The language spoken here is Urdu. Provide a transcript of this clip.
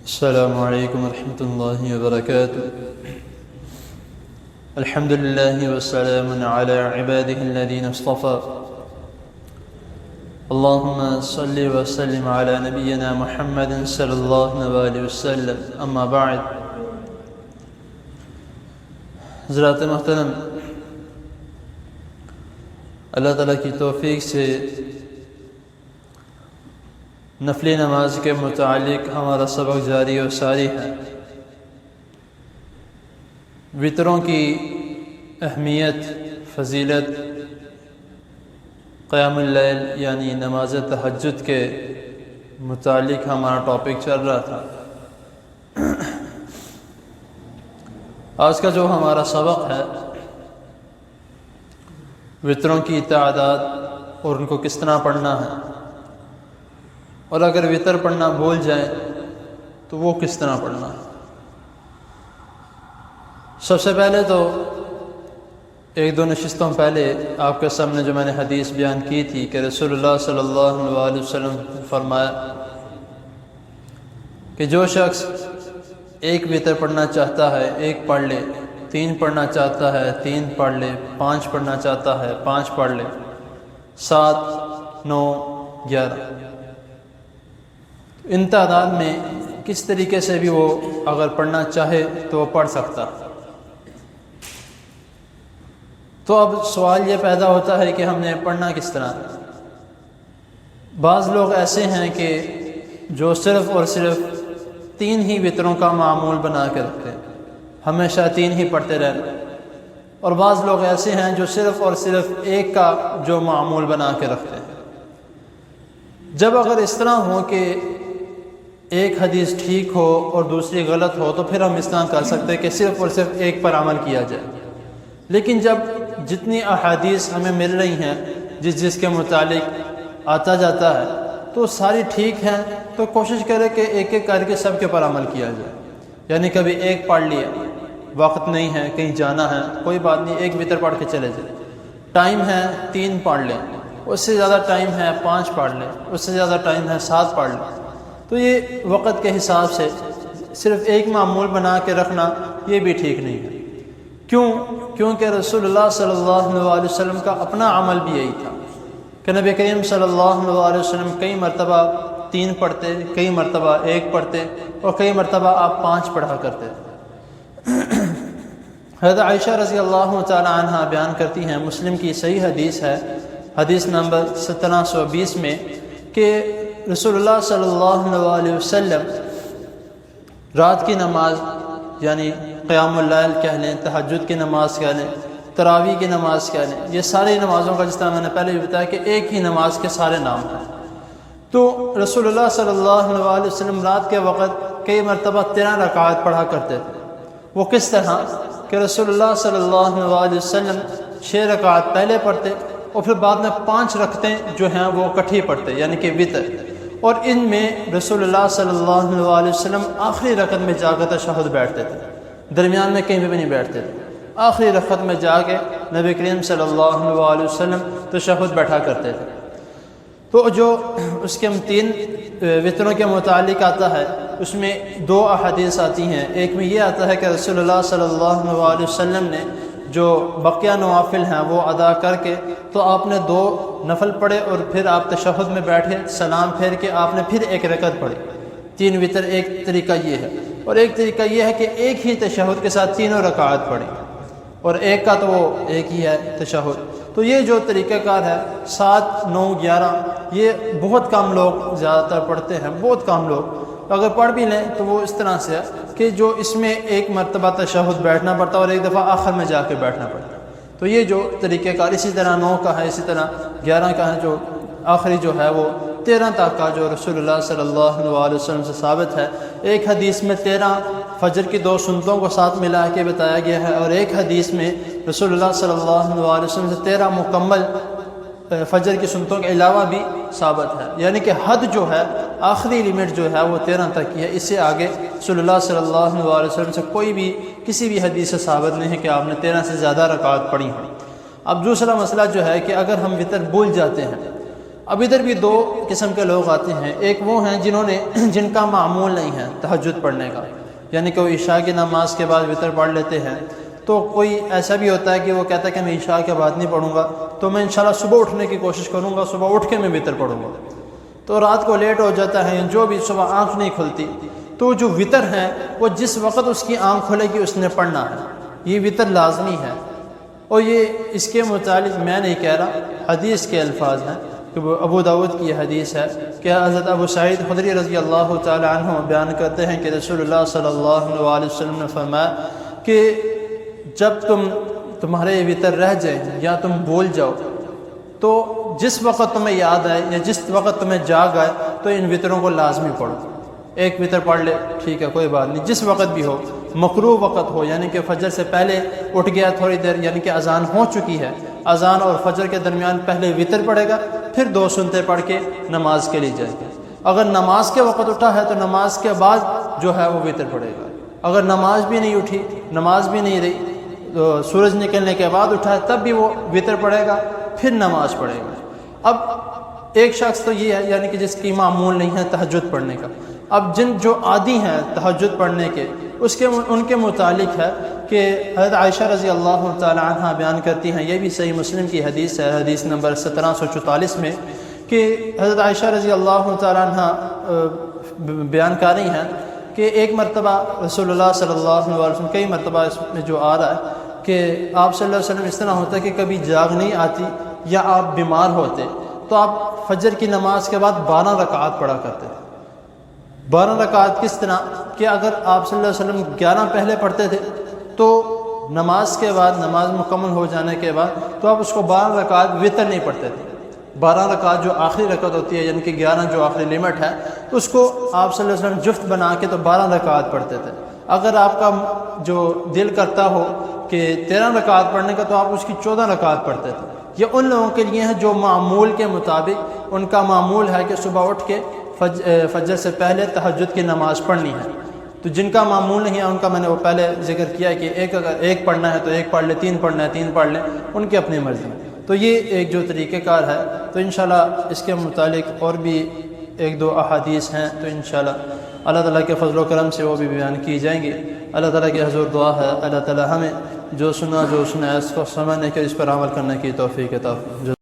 السلام علیکم ورحمۃ اللہ وبرکاتہ۔ الحمد للہ والسلام علی عباده الذین اصطفى۔ اللہم صل وسلم علی نبینا محمد صلی اللہ علیہ وسلم، اما بعد۔ حضرات محترم، اللہ تعالیٰ کی توفیق سے نفلی نماز کے متعلق ہمارا سبق جاری و ساری ہے۔ وطروں کی اہمیت، فضیلت، قیام اللیل یعنی نماز تہجد کے متعلق ہمارا ٹاپک چل رہا تھا۔ آج کا جو ہمارا سبق ہے، وطروں کی تعداد اور ان کو کس طرح پڑھنا ہے، اور اگر وطر پڑھنا بھول جائیں تو وہ کس طرح پڑھنا ہے۔ سب سے پہلے تو ایک دو نشستوں پہلے آپ کے سامنے جو میں نے حدیث بیان کی تھی کہ رسول اللہ صلی اللہ علیہ وسلم نے فرمایا کہ جو شخص ایک وطر پڑھنا چاہتا ہے ایک پڑھ لے، 3 پڑھنا چاہتا ہے 3 پڑھ لے، 5 پڑھنا چاہتا ہے 5 پڑھ لے، 7 9 11 ان تعداد میں کس طریقے سے بھی وہ اگر پڑھنا چاہے تو وہ پڑھ سکتا۔ تو اب سوال یہ پیدا ہوتا ہے کہ ہم نے پڑھنا کس طرح۔ بعض لوگ ایسے ہیں کہ جو صرف اور صرف 3 ہی وطروں کا معمول بنا کے رکھتے ہیں، ہمیشہ 3 ہی پڑھتے رہتے، اور بعض لوگ ایسے ہیں جو صرف اور صرف 1 کا جو معمول بنا کے رکھتے ہیں۔ جب اگر اس طرح ہو کہ ایک حدیث ٹھیک ہو اور دوسری غلط ہو تو پھر ہم اس طرح کر سکتے ہیں کہ صرف اور صرف 1 پر عمل کیا جائے۔ لیکن جب جتنی احادیث ہمیں مل رہی ہیں جس کے متعلق آتا جاتا ہے تو ساری ٹھیک ہیں، تو کوشش کرے کہ ایک ایک کر کے سب کے پر عمل کیا جائے۔ یعنی کبھی 1 پڑھ لیا، وقت نہیں ہے کہیں جانا ہے، کوئی بات نہیں، 1 وطر پڑھ کے چلے جائے۔ ٹائم ہے 3 پڑھ لیں، اس سے زیادہ ٹائم ہے 5 پڑھ لیں، اس سے زیادہ ٹائم ہے 7 پڑھ لیں۔ تو یہ وقت کے حساب سے صرف 1 معمول بنا کے رکھنا یہ بھی ٹھیک نہیں ہے۔ کیونکہ رسول اللہ صلی اللہ علیہ وسلم کا اپنا عمل بھی یہی تھا کہ نبی کریم صلی اللہ علیہ وسلم کئی مرتبہ 3 پڑھتے، کئی مرتبہ 1 پڑھتے، اور کئی مرتبہ آپ 5 پڑھا کرتے۔ حضرت عائشہ رضی اللہ تعالی عنہ بیان کرتی ہیں، مسلم کی صحیح حدیث ہے، حدیث نمبر 1720 میں، کہ رسول اللہ صلی اللہ علیہ وسلم رات کی نماز یعنی قیام اللیل کہہ لیں، تہجد کی نماز کہہ لیں، تراویح کی نماز کہہ لیں، یہ ساری نمازوں کا جس طرح میں نے پہلے بھی بتایا کہ ایک ہی نماز کے سارے نام ہیں۔ تو رسول اللہ صلی اللہ علیہ وسلم رات کے وقت کئی مرتبہ 13 رکعات پڑھا کرتے تھے۔ وہ کس طرح کہ رسول اللہ صلی اللہ علیہ وسلم 6 رکعات پہلے پڑھتے اور پھر بعد میں 5 رکعتیں جو ہیں وہ اکٹھی پڑھتے، یعنی کہ وطر، اور ان میں رسول اللہ صلی اللہ علیہ وسلم آخری رکعت میں جا کر تشہد بیٹھتے تھے، درمیان میں کہیں بھی نہیں بیٹھتے تھے۔ آخری رکعت میں جا کے نبی کریم صلی اللہ علیہ وسلم تشہد بیٹھا کرتے تھے۔ تو جو اس کے 3 وطروں کے متعلق آتا ہے، اس میں 2 احادیث آتی ہیں۔ ایک میں یہ آتا ہے کہ رسول اللہ صلی اللہ علیہ وسلم نے جو بقیہ نوافل ہیں وہ ادا کر کے تو آپ نے 2 نفل پڑھے اور پھر آپ تشہد میں بیٹھے، سلام پھیر کے آپ نے پھر 1 رکعت پڑھی۔ 3 وطر ایک طریقہ یہ ہے، اور ایک طریقہ یہ ہے کہ ایک ہی تشہد کے ساتھ 3 رکعات پڑھی، اور 1 کا تو وہ ایک ہی ہے تشہد۔ تو یہ جو طریقہ کار ہے 7 9 11 یہ بہت کم لوگ زیادہ تر پڑھتے ہیں، بہت کم لوگ اگر پڑھ بھی لیں تو وہ اس طرح سے ہے کہ جو اس میں 1 مرتبہ تشہد بیٹھنا پڑتا ہے اور 1 دفعہ آخر میں جا کے بیٹھنا پڑتا ہے۔ تو یہ جو طریقہ کار، اسی طرح 9 کا ہے، اسی طرح 11 کا ہے، جو آخری جو ہے وہ 13 تک کا جو رسول اللہ صلی اللہ علیہ وسلم سے ثابت ہے۔ ایک حدیث میں 13 فجر کی 2 سنتوں کو ساتھ ملا کے بتایا گیا ہے، اور ایک حدیث میں رسول اللہ صلی اللہ علیہ وسلم سے 13 مکمل فجر کی سنتوں کے علاوہ بھی ثابت ہے۔ یعنی کہ حد جو ہے، آخری لیمٹ جو ہے وہ 13 تک کی ہے، اس سے آگے رسول اللہ صلی اللہ علیہ وسلم سے کوئی بھی کسی بھی حدیث سے ثابت نہیں ہے کہ آپ نے 13 سے زیادہ رکعات پڑھی ہیں۔ اب دوسرا مسئلہ جو ہے کہ اگر ہم وطر بھول جاتے ہیں، اب ادھر بھی دو قسم کے لوگ آتے ہیں، ایک وہ ہیں جن کا معمول نہیں ہے تہجد پڑھنے کا، یعنی کہ وہ عشاء کی نماز کے بعد وطر پڑھ لیتے ہیں۔ تو کوئی ایسا بھی ہوتا ہے کہ وہ کہتا ہے کہ میں عشاء کے بعد نہیں پڑھوں گا، تو میں انشاءاللہ صبح اٹھنے کی کوشش کروں گا، صبح اٹھ کے میں وطر پڑھوں گا۔ تو رات کو لیٹ ہو جاتا ہے، جو بھی صبح آنکھ نہیں کھلتی، تو جو وطر ہے وہ جس وقت اس کی آنکھ کھلے گی اس نے پڑھنا ہے، یہ وطر لازمی ہے۔ اور یہ اس کے متعلق میں نہیں کہہ رہا، حدیث کے الفاظ ہیں کہ وہ ابو داؤد کی حدیث ہے کہ حضرت ابو سعید خدری رضی اللہ تعالی عنہ بیان کرتے ہیں کہ رسول اللہ صلی اللہ علیہ وسلم نے فرمایا کہ جب تمہارے وطر رہ جائیں یا تم بھول جاؤ، تو جس وقت تمہیں یاد آئے یا جس وقت تمہیں جاگ آئے تو ان وطروں کو لازمی پڑھو۔ ایک وطر پڑھ لے ٹھیک ہے، کوئی بات نہیں، جس وقت بھی ہو، مکروہ وقت ہو یعنی کہ فجر سے پہلے اٹھ گیا تھوڑی دیر، یعنی کہ اذان ہو چکی ہے، اذان اور فجر کے درمیان پہلے وطر پڑھے گا، پھر 2 سنتے پڑھ کے نماز کے لیے جائے گا۔ اگر نماز کے وقت اٹھا ہے تو نماز کے بعد جو ہے وہ وطر پڑھے گا۔ اگر نماز بھی نہیں اٹھی، نماز بھی نہیں رہی، تو سورج نکلنے کے بعد اٹھا ہے تب بھی وہ وطر پڑھے گا، پھر نماز پڑھے گا۔ اب ایک شخص تو یہ ہے یعنی کہ جس کی معمول نہیں ہے تہجد پڑھنے کا۔ اب جو عادی ہیں تہجد پڑھنے کے، ان کے متعلق ہے کہ حضرت عائشہ رضی اللہ تعالی عنہ بیان کرتی ہیں، یہ بھی صحیح مسلم کی حدیث ہے، حدیث نمبر 1744 میں، کہ حضرت عائشہ رضی اللہ تعالی عنہ بیان کر رہی ہیں کہ ایک مرتبہ رسول اللہ صلی اللہ علیہ وسلم، کئی مرتبہ اس میں جو آ رہا ہے کہ آپ صلی اللہ علیہ وسلم اس طرح ہوتا ہے کہ کبھی جاگ نہیں آتی یا آپ بیمار ہوتے تو آپ فجر کی نماز کے بعد 12 رکعات پڑھا کرتے تھے۔ 12 رکعات کس طرح کہ اگر آپ صلی اللہ علیہ وسلم 11 پہلے پڑھتے تھے تو نماز کے بعد، نماز مکمل ہو جانے کے بعد تو آپ اس کو 12 رکعات وطر نہیں پڑھتے تھے۔ 12 رکعات جو آخری رکعت ہوتی ہے یعنی کہ 11 جو آخری لمٹ ہے، تو اس کو آپ صلی اللہ علیہ وسلم جفت بنا کے تو 12 رکعات پڑھتے تھے۔ اگر آپ کا جو دل کرتا ہو کہ 13 رکعات پڑھنے کا تو آپ اس کی 14 رکعات پڑھتے تھے۔ یہ ان لوگوں کے لیے ہے جو معمول کے مطابق ان کا معمول ہے کہ صبح اٹھ کے فجر سے پہلے تہجد کی نماز پڑھنی ہے۔ تو جن کا معمول نہیں ہے ان کا میں نے وہ پہلے ذکر کیا کہ اگر ایک پڑھنا ہے تو ایک پڑھ لے، 3 پڑھنا ہے 3 پڑھ لیں، ان کی اپنی مرضی۔ تو یہ ایک جو طریقہ کار ہے، تو انشاءاللہ اس کے متعلق اور بھی 1-2 احادیث ہیں، تو انشاءاللہ اللہ تعالیٰ کے فضل و کرم سے وہ بھی بیان کی جائیں گی۔ اللہ تعالیٰ کی حضور دعا ہے اللہ تعالیٰ ہمیں جو سنا ہے اس کو سمجھنے کے، اس پر عمل کرنے کی توفیق عطا فرمائے۔